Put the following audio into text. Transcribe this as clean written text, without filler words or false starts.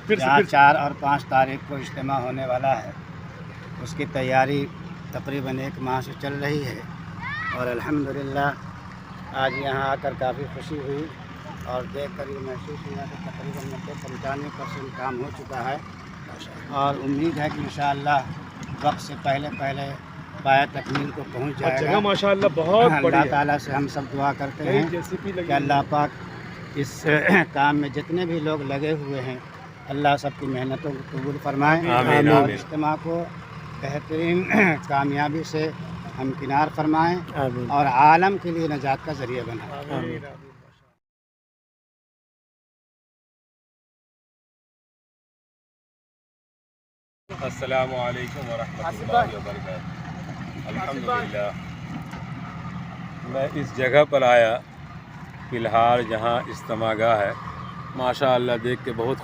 جہاں 4 اور 5 تاریخ کو اجتماع ہونے والا ہے، اس کی تیاری تقریباً 1 ماہ سے چل رہی ہے، اور الحمدللہ آج یہاں آ کر کافی خوشی ہوئی اور دیکھ کر یہ محسوس ہوا کہ تقریباً 90-95% کام ہو چکا ہے، اور امید ہے کہ انشاءاللہ وقت سے پہلے پایہ تکمیل کو پہنچ جائے جگہ گا۔ ماشاءاللہ بہت بڑی اللہ ہے، تعالیٰ سے ہم سب دعا کرتے ہیں کہ اللہ پاک اس کام میں جتنے بھی لوگ لگے ہوئے ہیں، اللہ سب کی محنتوں کو قبول فرمائے آمین، اور آمین۔ اجتماع کو بہترین کامیابی سے ہمکنار فرمائیں آمین، اور عالم کے لیے نجات کا ذریعہ بنائیں۔ آمین۔ السلام علیکم ورحمۃ اللہ وبرکاتہ۔ الحمدللہ میں اس جگہ پر آیا فی الحال جہاں اجتماع گاہ ہے، ماشاء اللہ دیکھ کے بہت